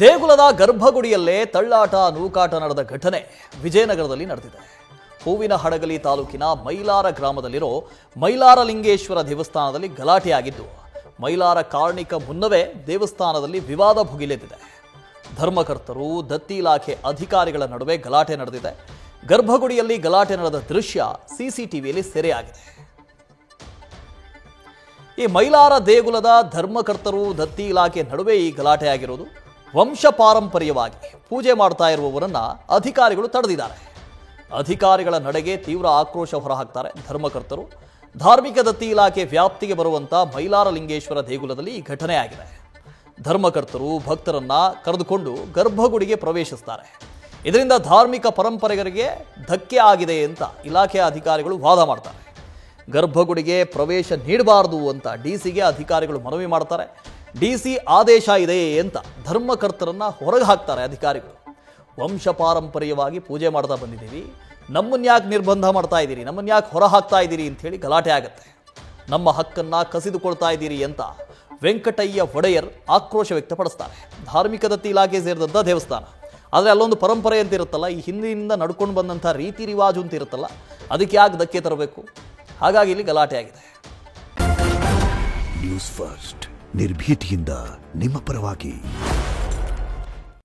ದೇಗುಲದ ಗರ್ಭಗುಡಿಯಲ್ಲೇ ತಳ್ಳಾಟ ನೂಕಾಟ ನಡೆದ ಘಟನೆ ವಿಜಯನಗರದಲ್ಲಿ ನಡೆದಿದೆ. ಹೂವಿನ ಹಡಗಲಿ ತಾಲೂಕಿನ ಮೈಲಾರ ಗ್ರಾಮದಲ್ಲಿರೋ ಮೈಲಾರಲಿಂಗೇಶ್ವರ ದೇವಸ್ಥಾನದಲ್ಲಿ ಗಲಾಟೆಯಾಗಿದ್ದು, ಮೈಲಾರ ಕಾರ್ಣಿಕ ಮುನ್ನವೇ ದೇವಸ್ಥಾನದಲ್ಲಿ ವಿವಾದ ಭುಗಿಲೆದ್ದಿದೆ. ಧರ್ಮಕರ್ತರು, ದತ್ತಿ ಇಲಾಖೆ ಅಧಿಕಾರಿಗಳ ನಡುವೆ ಗಲಾಟೆ ನಡೆದಿದೆ. ಗರ್ಭಗುಡಿಯಲ್ಲಿ ಗಲಾಟೆ ನಡೆದ ದೃಶ್ಯ ಸಿಸಿಟಿವಿಯಲ್ಲಿ ಸೆರೆಯಾಗಿದೆ. ಈ ಮೈಲಾರ ದೇಗುಲದ ಧರ್ಮಕರ್ತರು, ದತ್ತಿ ಇಲಾಖೆ ನಡುವೆ ಈ ಗಲಾಟೆ ಆಗಿರೋದು. ವಂಶ ಪಾರಂಪರ್ಯವಾಗಿ ಪೂಜೆ ಮಾಡ್ತಾ ಇರುವವರನ್ನ ಅಧಿಕಾರಿಗಳು ತಡೆದಿದ್ದಾರೆ. ಅಧಿಕಾರಿಗಳ ನಡೆಗೆ ತೀವ್ರ ಆಕ್ರೋಶ ಹೊರಹಾಕ್ತಾರೆ ಧರ್ಮಕರ್ತರು. ಧಾರ್ಮಿಕ ದತ್ತಿ ಇಲಾಖೆ ವ್ಯಾಪ್ತಿಗೆ ಬರುವಂತ ಮೈಲಾರಲಿಂಗೇಶ್ವರ ದೇಗುಲದಲ್ಲಿ ಈ ಘಟನೆ ಆಗಿದೆ. ಧರ್ಮಕರ್ತರು ಭಕ್ತರನ್ನ ಕರೆದುಕೊಂಡು ಗರ್ಭಗುಡಿಗೆ ಪ್ರವೇಶಿಸ್ತಾರೆ. ಇದರಿಂದ ಧಾರ್ಮಿಕ ಪರಂಪರೆಗಳಿಗೆ ಧಕ್ಕೆ ಆಗಿದೆ ಅಂತ ಇಲಾಖೆಯ ಅಧಿಕಾರಿಗಳು ವಾದ ಮಾಡ್ತಾರೆ. ಗರ್ಭಗುಡಿಗೆ ಪ್ರವೇಶ ನೀಡಬಾರದು ಅಂತ ಡಿಸಿಗೆ ಅಧಿಕಾರಿಗಳು ಮನವಿ ಮಾಡ್ತಾರೆ. ಡಿಸಿ ಆದೇಶ ಇದೆ ಅಂತ ಧರ್ಮಕರ್ತರನ್ನ ಹೊರಗೆ ಹಾಕ್ತಾರೆ ಅಧಿಕಾರಿಗಳು. ವಂಶ ಪಾರಂಪರ್ಯವಾಗಿ ಪೂಜೆ ಮಾಡ್ತಾ ಬಂದಿದ್ದೀವಿ, ನಮ್ಮನ್ಯಾಕೆ ನಿರ್ಬಂಧ ಮಾಡ್ತಾ ಇದ್ದೀರಿ, ನಮ್ಮನ್ಯಾಕೆ ಹೊರ ಹಾಕ್ತಾ ಇದ್ದೀರಿ ಅಂತ ಹೇಳಿ ಗಲಾಟೆ ಆಗುತ್ತೆ. ನಮ್ಮ ಹಕ್ಕನ್ನ ಕಸಿದುಕೊಳ್ತಾ ಇದ್ದೀರಿ ಅಂತ ವೆಂಕಟಯ್ಯ ಒಡೆಯರ್ ಆಕ್ರೋಶ ವ್ಯಕ್ತಪಡಿಸ್ತಾರೆ. ಧಾರ್ಮಿಕ ದತ್ತಿ ಇಲಾಖೆ ಸೇರಿದಂಥ ದೇವಸ್ಥಾನ, ಆದರೆ ಅಲ್ಲೊಂದು ಪರಂಪರೆ ಅಂತ ಇರುತ್ತಲ್ಲ, ಈ ಹಿಂದಿನಿಂದ ನಡ್ಕೊಂಡು ಬಂದಂಥ ರೀತಿ ರಿವಾಜು ಅಂತ ಇರುತ್ತಲ್ಲ, ಅದಕ್ಕೆ ಯಾಕೆ ಧಕ್ಕೆ ತರಬೇಕು? ಹಾಗಾಗಿ ಇಲ್ಲಿ ಗಲಾಟೆ ಆಗಿದೆ. ನ್ಯೂಸ್ ಫಸ್ಟ್ ನಿರ್ಭೀತಿಯಿಂದ ನಿಮ್ಮ ಪರವಾಗಿ.